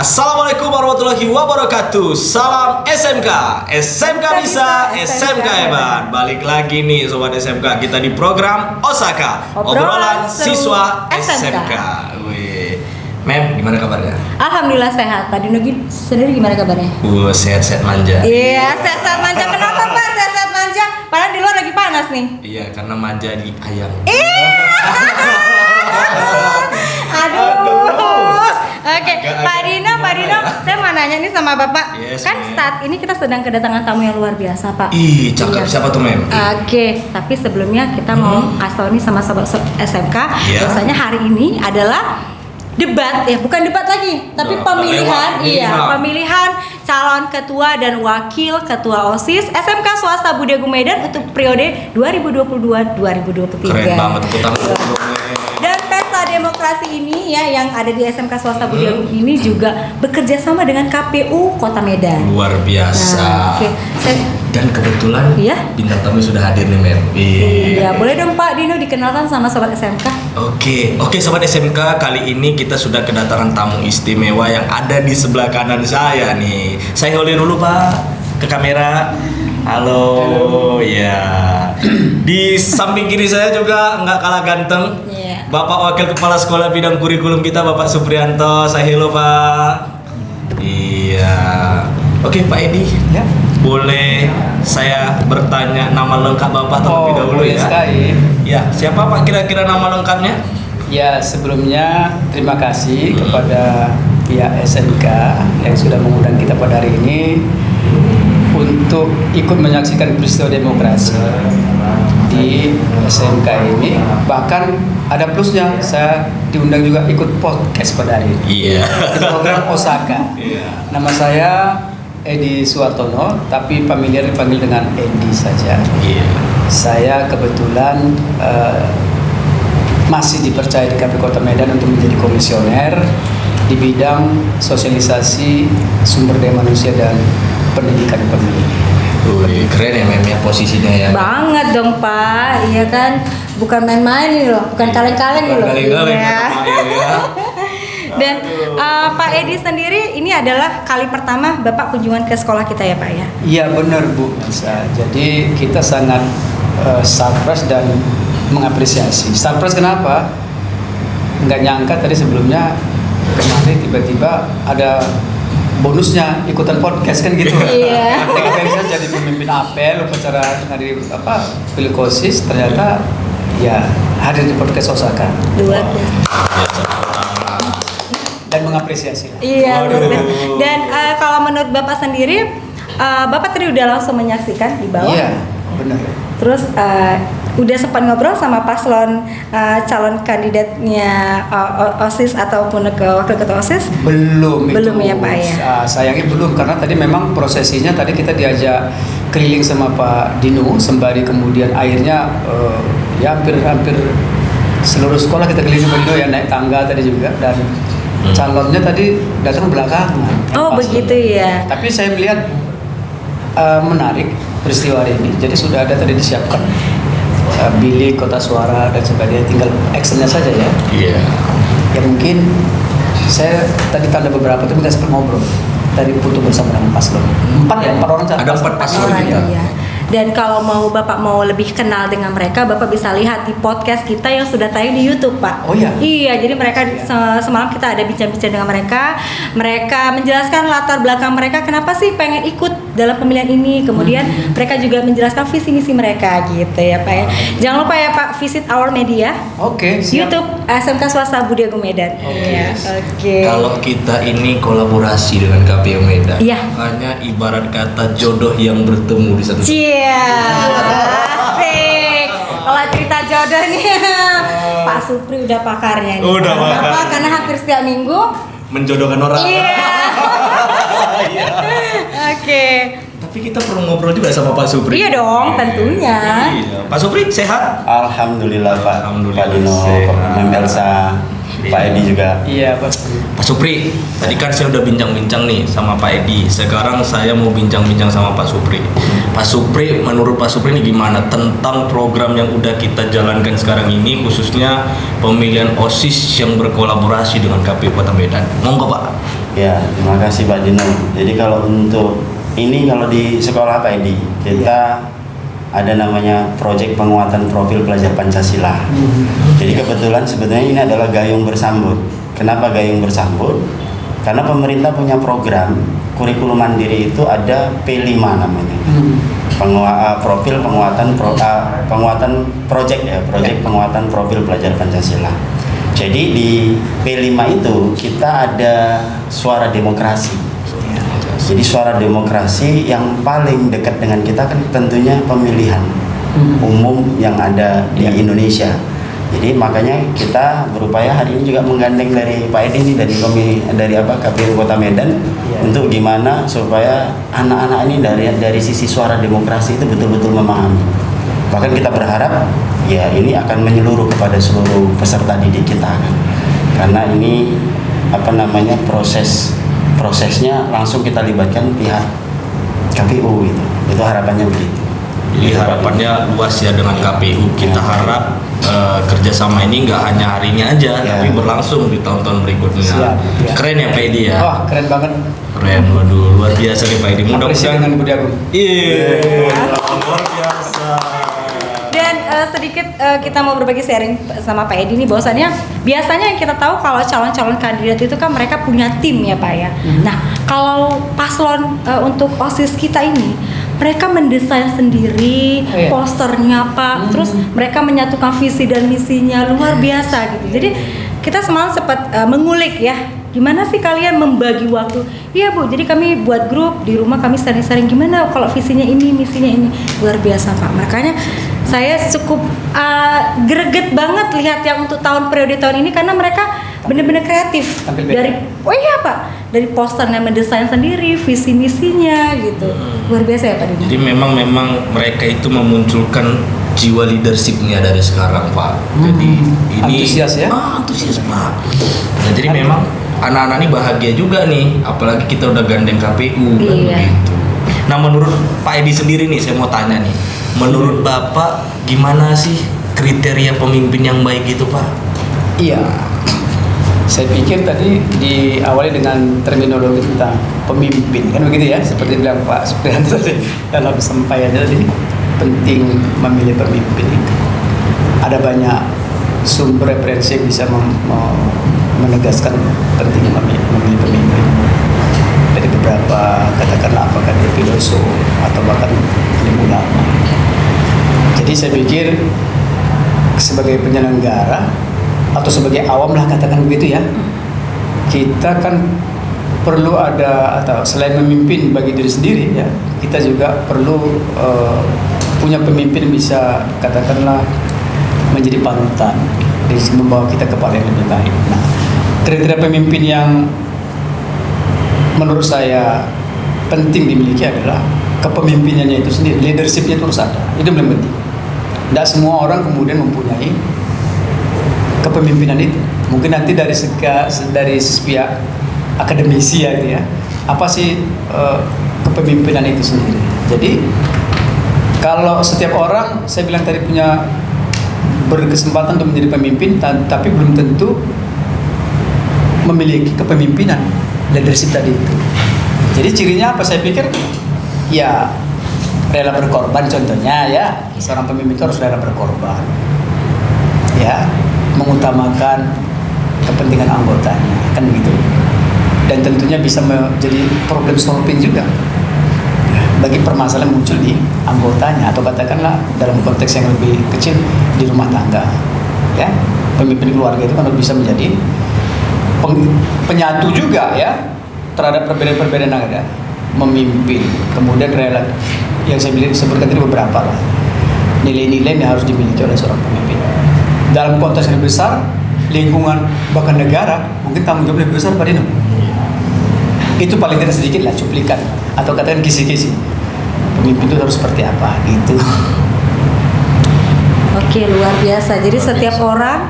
Assalamualaikum warahmatullahi wabarakatuh. Salam SMK. SMK bisa, SMK hebat. Balik lagi nih Sobat SMK. Kita di program Osaka, obrolan siswa SMK. Wih. Mem, gimana kabarnya? Alhamdulillah sehat. Pak Dino sendiri gimana kabarnya? Sehat-sehat manja. Iya, sehat-sehat manja. Kenapa Pak sehat-sehat manja? Padahal di luar lagi panas nih. Iya, karena manja di ayam. Aduh. Oke, Pak Dino, saya mau nanya nih sama Bapak. Yes, kan ma'am. saat ini kita sedang kedatangan tamu yang luar biasa, Pak. Ih, cakep. Iya. Siapa tuh, Mem? Oke, tapi sebelumnya kita mau kasih tahu nih sama sobat SMK. Iya. Biasanya hari ini adalah debat, bukan debat lagi, tapi Udah pemilihan, lewat. pemilihan calon ketua dan wakil ketua OSIS SMK Swasta Budi Agung Medan untuk periode 2022-2023. Keren banget, tepuk tangan. Dan pesta demokrasi ini yang ada di SMK Swasta Budi Agung ini juga bekerja sama dengan KPU Kota Medan. Luar biasa. Nah, oke. Dan kebetulan bintang tamu sudah hadir nih, Mem. Iya, boleh dong Pak Dino dikenalkan sama sobat SMK. Oke Sobat SMK, kali ini kita sudah kedatangan tamu istimewa yang ada di sebelah kanan saya nih. Saya holding dulu Pak ke kamera. Halo. Ya. Di samping kiri saya juga nggak kalah ganteng. Iya. Bapak Wakil Kepala Sekolah Bidang Kurikulum kita Bapak Suprianto. Saya hello Pak. Iya. Oke Pak Edi. Ya. Boleh saya bertanya nama lengkap Bapak terlebih dahulu boleh ya? sekali. Ya, siapa Pak kira-kira nama lengkapnya? Ya, sebelumnya terima kasih kepada pihak SMK yang sudah mengundang kita pada hari ini untuk ikut menyaksikan peristiwa demokrasi di SMK ini. Bahkan ada plusnya, saya diundang juga ikut podcast pada hari ini. Iya. Di program Osaka. Iya. Nama saya Edi Suartono, tapi familiar dipanggil dengan Edi saja. Iya. Saya kebetulan masih dipercaya di KPU Kota Medan untuk menjadi komisioner di bidang sosialisasi sumber daya manusia dan pendidikan pemilih. Wih, keren ya Mem ya posisinya ya. Banget dong Pak, iya kan, bukan main-main nih loh, bukan kaleng-kaleng nih loh. Kaleng-kaleng Iya. kata Pak Edi ya. Dan Pak Edi sendiri ini adalah kali pertama Bapak kunjungan ke sekolah kita ya Pak ya? Iya benar Bu Elsa. Jadi kita sangat surprise dan mengapresiasi. Surprise kenapa? Nggak nyangka tadi sebelumnya kemarin tiba-tiba ada bonusnya ikutan podcast kan gitu. Iya. Saya jadi pemimpin apel upacara dari Pilkosis, ternyata ya hadir di podcast Osaka Luar biasa. dan mengapresiasi. Iya. Waduh. bener. Dan kalau menurut Bapak sendiri, Bapak tadi udah langsung menyaksikan di bawah. Iya, benar. Terus udah sempat ngobrol sama paslon calon kandidatnya OSIS ataupun ke wakil ketua OSIS? Belum ya Pak ya? Sayangnya belum, karena tadi memang prosesinya tadi kita diajak keliling sama Pak Dino sembari kemudian akhirnya ya hampir seluruh sekolah kita keliling sama Dino ya, naik tangga tadi juga, dan calonnya tadi datang belakangan. Oh Paslon. begitu ya. Tapi saya melihat menarik peristiwa hari ini. Jadi sudah ada tadi disiapkan bilik, kotak suara dan sebagainya, tinggal actionnya saja ya. Iya. Ya mungkin saya tadi tanda beberapa tapi nggak sempat ngobrol. Tadi foto bersama dengan paslon. Empat orang. Ada 4 paslon Orang, kita. iya. Dan kalau Bapak mau lebih kenal dengan mereka, Bapak bisa lihat di podcast kita yang sudah tayang di YouTube, Pak. Oh iya? Iya, jadi mereka semalam kita ada bincang-bincang dengan mereka. Mereka menjelaskan latar belakang mereka, kenapa sih pengen ikut dalam pemilihan ini. Kemudian mereka juga menjelaskan visi misi mereka gitu ya, Pak ya. Jangan lupa ya, Pak, visit our media. Oke, siap. YouTube SMK Swasta Budi Agung Medan. Iya. Oke. Kalau kita ini kolaborasi dengan KPU Medan, Iya. hanya ibarat kata jodoh yang bertemu di satu. Iya, asik. Kalau cerita jodoh nih, Pak Supri udah pakarnya nih. Udah pakar. Kenapa? Karena hampir setiap minggu. Menjodohkan orang. Iya. Oke. Tapi kita perlu ngobrol juga sama Pak Supri. Iya dong, tentunya. Iya. Pak Supri sehat? Alhamdulillah Pak. Alhamdulillah, Pak Dino, sehat. Pak Melsa, Pak Edi juga. Iya, Pak. Pak Supri, tadi kan saya udah bincang-bincang nih sama Pak Edi. Sekarang saya mau bincang-bincang sama Pak Supri. Pak Supri, menurut Pak Supri ini gimana tentang program yang udah kita jalankan sekarang ini, khususnya pemilihan OSIS yang berkolaborasi dengan KPU Kota Medan? Monggo Pak. Ya, terima kasih Pak Dino. Jadi kalau untuk ini, kalau di sekolah Pak Edi, kita ada namanya proyek penguatan profil pelajar Pancasila. Jadi kebetulan sebetulnya ini adalah gayung bersambut. Kenapa gayung bersambut? Karena pemerintah punya program kurikulum mandiri, itu ada P5 namanya. Profil penguatan proyek ya, proyek penguatan profil pelajar Pancasila. Jadi di P5 itu kita ada suara demokrasi. Jadi suara demokrasi yang paling dekat dengan kita kan tentunya pemilihan umum yang ada di Indonesia. Jadi makanya kita berupaya hari ini juga menggandeng dari Pak Edi ini, dari KPU Kota Medan, untuk gimana supaya anak-anak ini dari sisi suara demokrasi itu betul-betul memahami. Bahkan kita berharap ya ini akan menyeluruh kepada seluruh peserta didik kita kan. Karena ini prosesnya langsung kita libatkan pihak KPU gitu. Itu harapannya begitu. Jadi harapannya luas ya dengan KPU. Kita harap kerjasama ini nggak hanya hari ini aja, tapi berlangsung di tahun-tahun berikutnya. Siap. Keren ya Pak Edi ya. Wah, keren banget. Keren, waduh, luar biasa nih Pak Edi. Apresiasi dengan Budi Agung. Iya, luar biasa. Dan sedikit kita mau berbagi sharing sama Pak Edi nih, bahwasannya biasanya yang kita tahu kalau calon-calon kandidat itu kan mereka punya tim ya Pak ya. Nah, kalau paslon untuk OSIS kita ini, mereka mendesain sendiri posternya Pak, terus mereka menyatukan visi dan misinya, luar biasa gitu. Jadi kita semalam sempat mengulik ya, gimana sih kalian membagi waktu? Iya Bu, jadi kami buat grup di rumah, kami sharing-sharing gimana kalau visinya ini, misinya ini, luar biasa Pak. Makanya saya cukup greget banget lihat yang untuk periode tahun ini, karena mereka benar-benar kreatif. Dari dari posternya mendesain sendiri, visi misinya gitu, luar biasa ya Pak Dino. Jadi memang mereka itu memunculkan jiwa leadershipnya dari sekarang Pak. Jadi ini antusias ya? Antusias Pak. Nah, jadi memang anak-anak ini bahagia juga nih, apalagi kita udah gandeng KPU kan begitu. Nah, menurut Pak Edi sendiri nih, saya mau tanya nih, menurut Bapak gimana sih kriteria pemimpin yang baik itu Pak? Iya, saya pikir tadi diawali dengan terminologi tentang pemimpin, kan begitu ya, seperti bilang Pak Supriyanto tadi dalam sampaiannya tadi, penting memilih pemimpin itu. Ada banyak sumber referensi yang bisa menegaskan pentingnya memilih pemimpin. Dari beberapa, katakanlah apakah dia filosof atau bahkan ulama. Jadi saya pikir sebagai penyelenggara atau sebagai awam lah, katakan begitu ya, kita kan perlu ada, atau selain memimpin bagi diri sendiri ya, kita juga perlu punya pemimpin bisa katakanlah menjadi panutan, membawa kita kepada yang lebih baik. Nah, kriteria pemimpin yang menurut saya penting dimiliki adalah kepemimpinannya itu sendiri, leadershipnya itu harus ada. Itu yang penting. Tidak semua orang kemudian mempunyai kepemimpinan itu. Mungkin nanti dari pihak akademisi ya, apa sih kepemimpinan itu sendiri. Jadi kalau setiap orang, saya bilang tadi, punya berkesempatan untuk menjadi pemimpin, tapi belum tentu memiliki kepemimpinan, leadership tadi itu. Jadi cirinya apa? Saya pikir ya rela berkorban, contohnya ya, seorang pemimpin itu harus rela berkorban, ya, mengutamakan kepentingan anggotanya, kan begitu. Dan tentunya bisa menjadi problem solving juga bagi permasalahan muncul di anggotanya, atau katakanlah dalam konteks yang lebih kecil di rumah tangga, ya. Pemimpin keluarga itu kan bisa menjadi penyatu juga ya terhadap perbedaan-perbedaan yang ada, memimpin, kemudian rela, yang saya sebutkan tadi beberapa lah nilai-nilai yang harus dimiliki oleh seorang pemimpin dalam konteks yang besar, lingkungan, bahkan negara. Mungkin tanggung jawab lebih besar Pak Dino. Itu paling tidak sedikit lah cuplikan atau katakan kisi-kisi pemimpin itu harus seperti apa gitu. Oke, luar biasa. Jadi setiap orang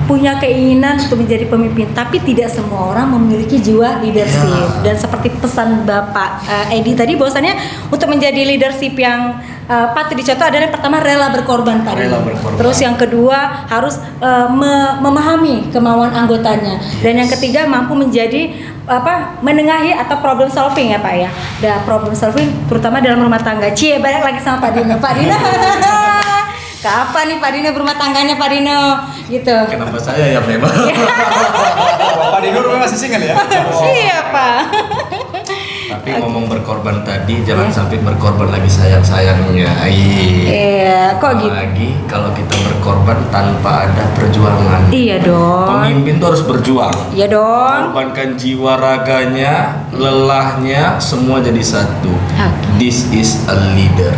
punya keinginan untuk menjadi pemimpin, tapi tidak semua orang memiliki jiwa leadership. Ya. Dan seperti pesan Bapak Edi tadi, bahwasannya untuk menjadi leadership yang patut dicontoh adalah yang pertama rela berkorban tadi. Rela berkorban. Terus yang kedua harus memahami kemauan anggotanya. Dan yang ketiga mampu menjadi menengahi atau problem solving ya Pak ya. Dan problem solving terutama dalam rumah tangga. Cie, balik lagi sama Pak Dino. Pak Dino. Kapan nih Pak Dino berumah tangganya Pak Dino? Gitu. Kenapa saya ya memang? Pak Dino rumahnya masih single ya? Iya Pak. Tapi ngomong berkorban tadi, jangan sampai berkorban lagi sayang-sayangnya. Iya, kok gitu? Apalagi kalau kita berkorban tanpa ada perjuangan. Iya dong. Pemimpin tuh harus berjuang. Iya dong. Korbankan jiwa raganya, lelahnya, semua jadi satu. Oke. This is a leader.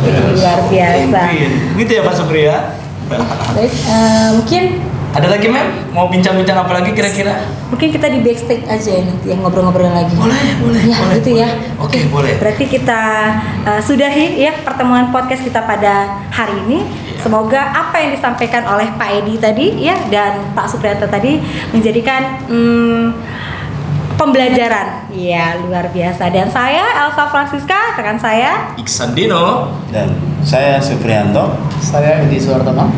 Luar biasa. Pemimpin. Gitu ya Pak Supri ya. Baik, mungkin Ada lagi Mem? Mau bincang-bincang apa lagi kira-kira? mungkin kita di backstage aja ya nanti yang ngobrol-ngobrol lagi. Boleh, Ya, boleh. gitu ya. Oke, boleh. Berarti kita sudahi ya pertemuan podcast kita pada hari ini. Semoga apa yang disampaikan oleh Pak Edi tadi ya dan Pak Supriyanto tadi menjadikan pembelajaran. Ya, luar biasa. Dan saya Elsa Francisca, rekan saya Iksan Dino. Dan saya Supriyanto. Saya Edi Suwartono.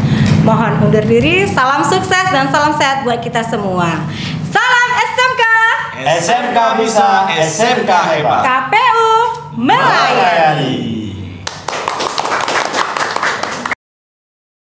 mohon undur diri. Salam sukses dan salam sehat buat kita semua. Salam SMK. SMK bisa, SMK hebat. KPU melayani.